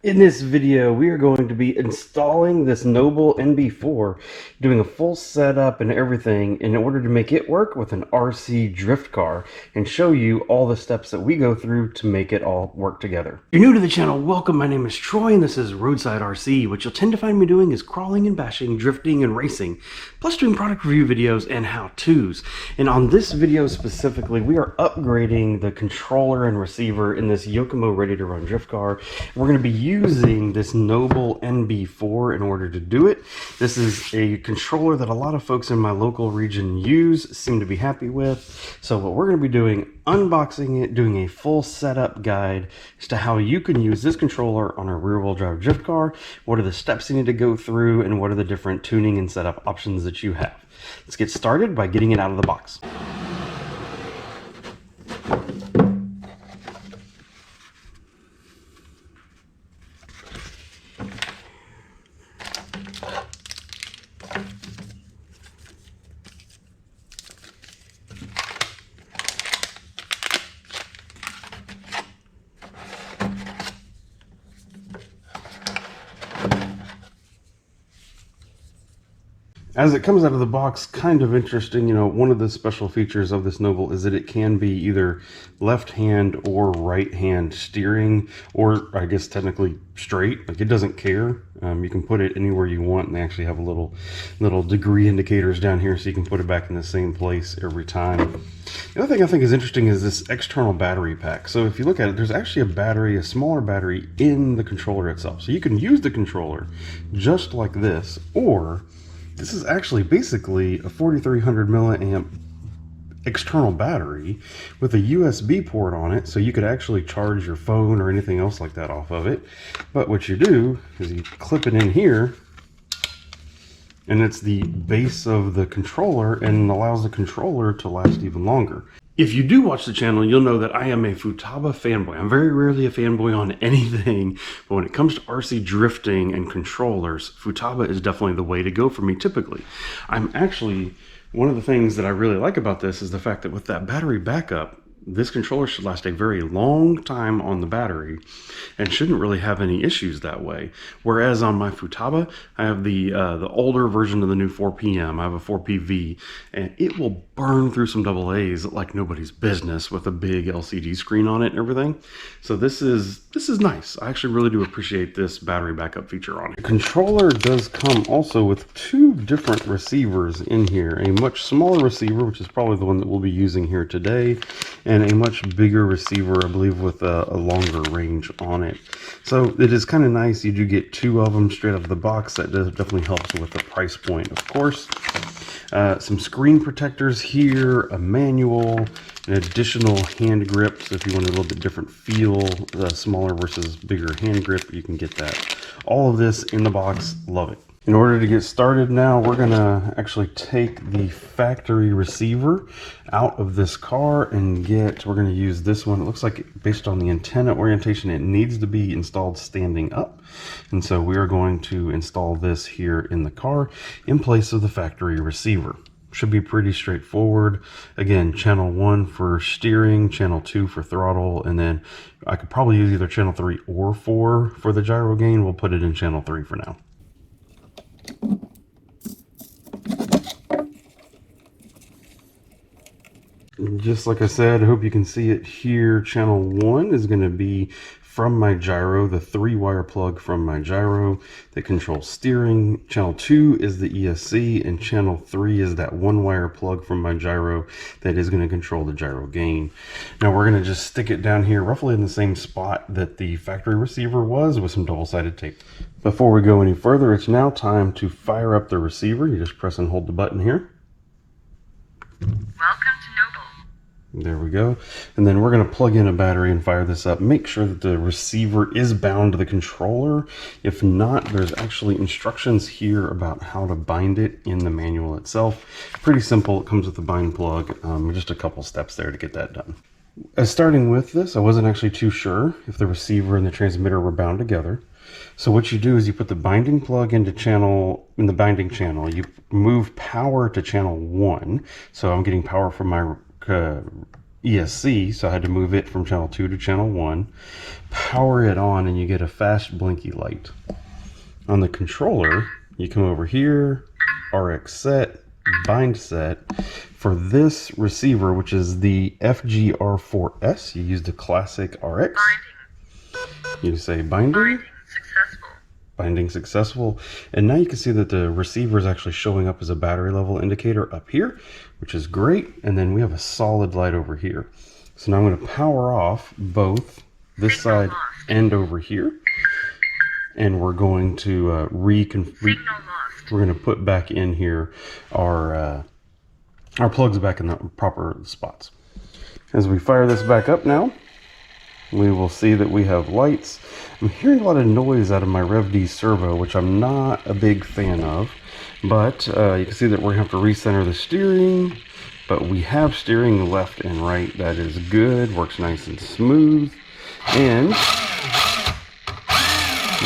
In this video, we are going to be installing this Noble NB4, doing a full setup and everything in order to make it work with an RC drift car and show you all the steps that we go through to make it all work together. If you're new to the channel, welcome. My name is Troy and this is Roadside RC. What you'll tend to find me doing is crawling and bashing, drifting and racing, plus doing product review videos and how-tos. And on this video specifically, we are upgrading the controller and receiver in this Yokomo Ready to Run drift car. We're going to be using this Noble NB4 in order to do it. This is a controller that a lot of folks in my local region use, seem to be happy with. So what we're going to be doing, unboxing it, doing a full setup guide as to how you can use this controller on a rear-wheel drive drift car, what are the steps you need to go through, and what are the different tuning and setup options that you have. Let's get started by getting it out of the box. As it comes out of the box, kind of interesting, you know, one of the special features of this Noble is that it can be either left hand or right hand steering, or I guess technically straight, like it doesn't care. You can put it anywhere you want, and they actually have a little degree indicators down here so you can put it back in the same place every time. The other thing I think is interesting is this external battery pack. So if you look at it, there's actually a battery, a smaller battery in the controller itself. So you can use the controller just like this, or this is actually basically a 4300 milliamp external battery with a USB port on it, so you could actually charge your phone or anything else like that off of it. But what you do is you clip it in here, and it's the base of the controller and allows the controller to last even longer. If you do watch the channel, you'll know that I am a Futaba fanboy. I'm very rarely a fanboy on anything, but when it comes to RC drifting and controllers, Futaba is definitely the way to go for me typically. One of the things that I really like about this is the fact that with that battery backup, this controller should last a very long time on the battery and shouldn't really have any issues that way. Whereas on my Futaba, I have the older version of the new 4PM. I have a 4PV, and it will burn through some AA's like nobody's business with a big LCD screen on it and everything. So this is nice. I actually really do appreciate this battery backup feature on it. The controller does come also with two different receivers in here. A much smaller receiver, which is probably the one that we'll be using here today, and a much bigger receiver, I believe, with a longer range on it. So it is kind of nice. You do get two of them straight out of the box. That definitely helps with the price point, of course. Some screen protectors here, a manual, an additional hand grip. So if you want a little bit different feel, smaller versus bigger hand grip, you can get that. All of this in the box. Love it. In order to get started now, we're going to actually take the factory receiver out of this car and we're going to use this one. It looks like based on the antenna orientation, it needs to be installed standing up. And so we are going to install this here in the car in place of the factory receiver. Should be pretty straightforward. Again, channel 1 for steering, channel 2 for throttle, and then I could probably use either channel 3 or 4 for the gyro gain. We'll put it in channel 3 for now. Just like I said, I hope you can see it here. Channel 1 is going to be from my gyro, the 3-wire plug from my gyro that controls steering. Channel 2 is the ESC, and channel 3 is that 1-wire plug from my gyro that is going to control the gyro gain. Now we're going to just stick it down here roughly in the same spot that the factory receiver was with some double-sided tape. Before we go any further, it's now time to fire up the receiver. You just press and hold the button here. Welcome to Noble. There we go. And then we're going to plug in a battery and fire this up. Make sure that the receiver is bound to the controller. If not, there's actually instructions here about how to bind it in the manual itself. Pretty simple. It comes with a bind plug. Just a couple steps there to get that done. Starting with this, I wasn't actually too sure if the receiver and the transmitter were bound together. So what you do is you put the binding plug into the binding channel. You move power to channel 1. So I'm getting power from my ESC, so I had to move it from channel 2 to channel 1, power it on, and you get a fast blinky light. On the controller, you come over here, RX set, bind set. For this receiver, which is the FGR4S, you use the classic RX. Binding. You say binding. Binding successful. Binding successful. And now you can see that the receiver is actually showing up as a battery level indicator up here, which is great. And then we have a solid light over here. So now I'm going to power off both this Signal side lost. and over here. And we're going to Signal lost. we're going to put back in here our plugs back in the proper spots. As we fire this back up now, we will see that we have lights. I'm hearing a lot of noise out of my RevD servo, which I'm not a big fan of, but you can see that we're going to have to recenter the steering, but we have steering left and right. That is good, works nice and smooth, and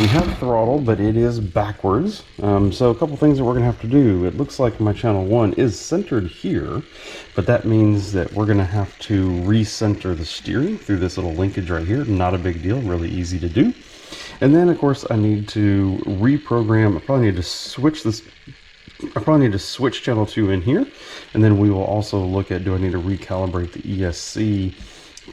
we have throttle, but it is backwards. So a couple things that we're gonna have to do. It looks like my channel 1 is centered here, but that means that we're gonna have to recenter the steering through this little linkage right here. Not a big deal, really easy to do. And then of course I need to reprogram. I probably need to switch this. I probably need to switch channel 2 in here, and then we will also look at, do I need to recalibrate the ESC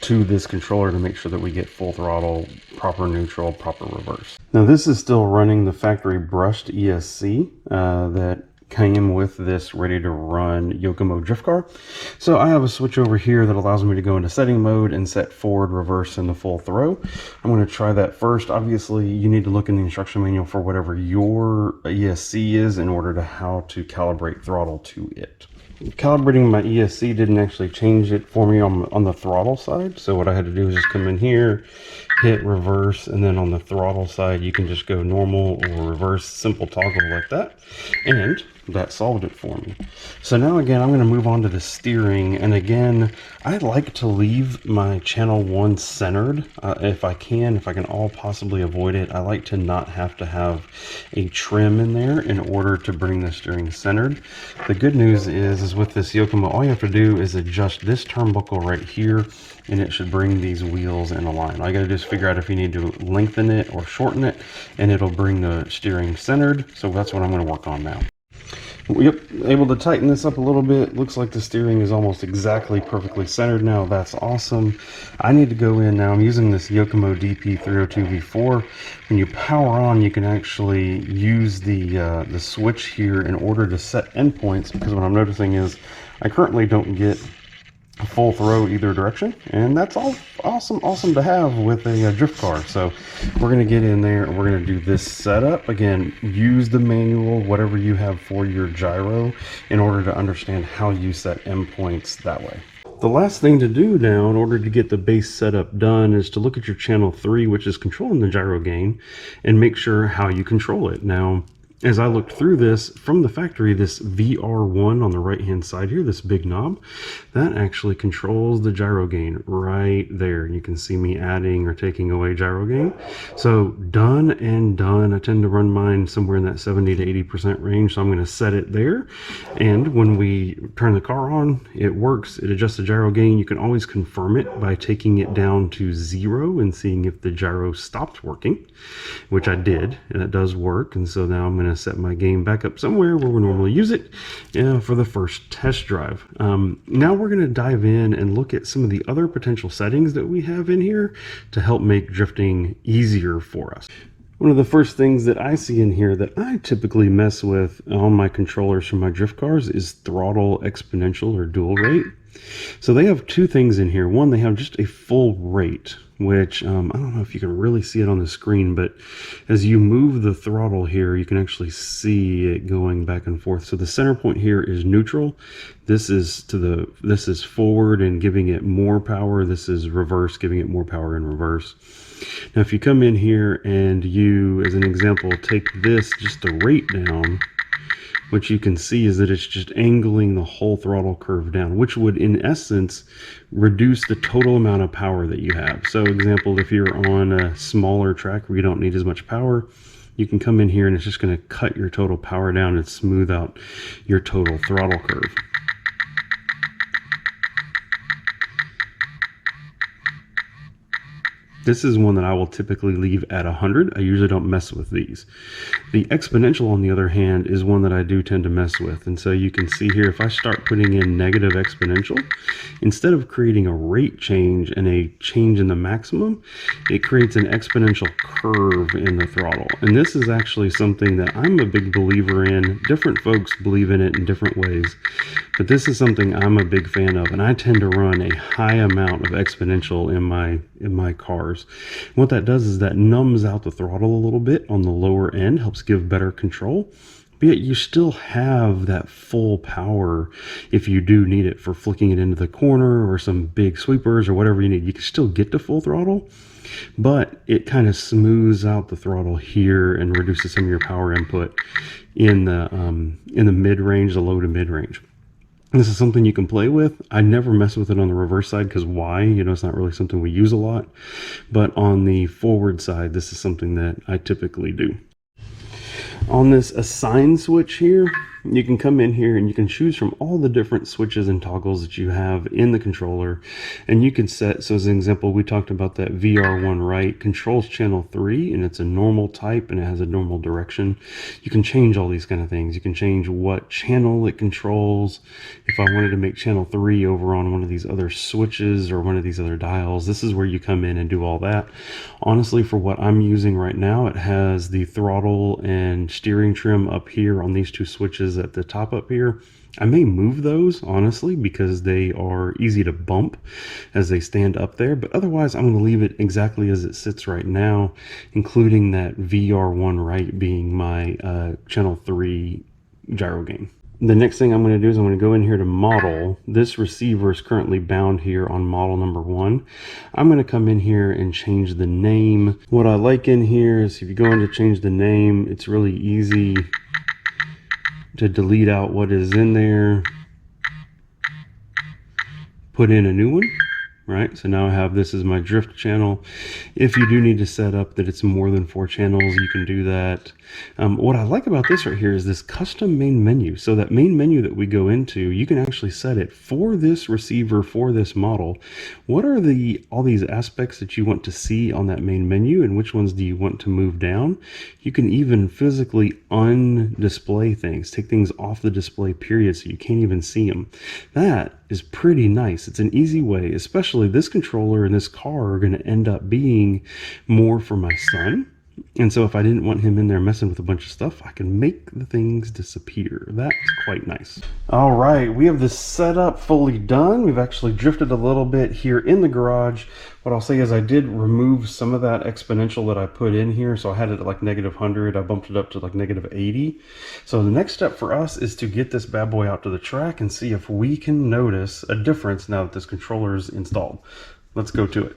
to this controller to make sure that we get full throttle, proper neutral, proper reverse. Now this is still running the factory brushed ESC that came with this ready to run Yokomo drift car. So I have a switch over here that allows me to go into setting mode and set forward, reverse, and the full throw. I'm going to try that first. Obviously you need to look in the instruction manual for whatever your ESC is in order to how to calibrate throttle to it. Calibrating my ESC didn't actually change it for me on the throttle side. So what I had to do is just come in here, hit reverse, and then on the throttle side, you can just go normal or reverse, simple toggle like that. And that solved it for me. So now again, I'm going to move on to the steering. And again, I like to leave my channel 1 centered if I can all possibly avoid it. I like to not have to have a trim in there in order to bring the steering centered. The good news is with this Yokomo, all you have to do is adjust this turnbuckle right here, and it should bring these wheels in a line. All you got to do is figure out if you need to lengthen it or shorten it, and it'll bring the steering centered. So that's what I'm going to work on now. Yep, able to tighten this up a little bit. Looks like the steering is almost exactly perfectly centered now. That's awesome. I need to go in now. I'm using this Yokomo DP302V4. When you power on, you can actually use the switch here in order to set endpoints, because what I'm noticing is I currently don't get a full throw either direction, and that's all awesome to have with a drift car. So we're going to get in there and we're going to do this setup. Again, use the manual, whatever you have for your gyro, in order to understand how you set endpoints that way. The last thing to do now in order to get the base setup done is to look at your channel 3, which is controlling the gyro gain, and make sure how you control it. Now, as I looked through this from the factory, this VR1 on the right hand side here, this big knob, that actually controls the gyro gain right there. You can see me adding or taking away gyro gain. So done and done. I tend to run mine somewhere in that 70 to 80% range, so I'm going to set it there. And when we turn the car on, it works. It adjusts the gyro gain. You can always confirm it by taking it down to 0 and seeing if the gyro stopped working, which I did, and it does work. And so now I'm going to set my gain back up somewhere where we normally use it for the first test drive. Now we're going to dive in and look at some of the other potential settings that we have in here to help make drifting easier for us. One of the first things that I see in here that I typically mess with on my controllers for my drift cars is throttle exponential or dual rate. So they have two things in here. One, they have just a full rate, which I don't know if you can really see it on the screen, but as you move the throttle here, you can actually see it going back and forth. So the center point here is neutral. This is forward and giving it more power. This is reverse, giving it more power in reverse. Now, if you come in here and you, as an example, take this, just the rate down, what you can see is that it's just angling the whole throttle curve down, which would in essence reduce the total amount of power that you have. So example, if you're on a smaller track where you don't need as much power, you can come in here and it's just going to cut your total power down and smooth out your total throttle curve. This is one that I will typically leave at 100. I usually don't mess with these. The exponential, on the other hand, is one that I do tend to mess with. And so you can see here, if I start putting in negative exponential, instead of creating a rate change and a change in the maximum, it creates an exponential curve in the throttle. And this is actually something that I'm a big believer in. Different folks believe in it in different ways, but this is something I'm a big fan of, and I tend to run a high amount of exponential in my cars. And what that does is that numbs out the throttle a little bit on the lower end, helps give better control, but yet you still have that full power if you do need it for flicking it into the corner or some big sweepers or whatever you need. You can still get to full throttle, but it kind of smooths out the throttle here and reduces some of your power input in the mid-range, the low to mid-range. This is something you can play with. I never mess with it on the reverse side because why? It's not really something we use a lot. But on the forward side, this is something that I typically do. On this assign switch here, you can come in here and you can choose from all the different switches and toggles that you have in the controller, and you can set, so as an example, we talked about that VR1 right controls channel 3, and it's a normal type and it has a normal direction. You can change all these kind of things. You can change what channel it controls. If I wanted to make channel 3 over on one of these other switches or one of these other dials, this is where you come in and do all that. Honestly, for what I'm using right now, it has the throttle and steering trim up here on these two switches at the top up here. I may move those, honestly, because they are easy to bump as they stand up there, but otherwise I'm going to leave it exactly as it sits right now, including that VR1 right being my channel 3 gyro gain. The next thing I'm going to do is I'm going to go in here to model. This receiver is currently bound here on model number 1. I'm going to come in here and change the name. What I like in here is if you go in to change the name, it's really easy to delete out what is in there, put in a new one. Right, so now I have this as my drift channel. If you do need to set up that it's more than 4 channels, you can do that. What I like about this right here is this custom main menu. So that main menu that we go into, you can actually set it for this receiver, for this model. What are all these aspects that you want to see on that main menu, and which ones do you want to move down? You can even physically undisplay things, take things off the display period so you can't even see them. That is pretty nice. It's an easy way, especially this controller and this car are going to end up being more for my son. And so if I didn't want him in there messing with a bunch of stuff, I can make the things disappear. That's quite nice. All right, we have this setup fully done. We've actually drifted a little bit here in the garage. What I'll say is I did remove some of that exponential that I put in here. So I had it at like -100. I bumped it up to like -80. So the next step for us is to get this bad boy out to the track and see if we can notice a difference now that this controller is installed. Let's go to it.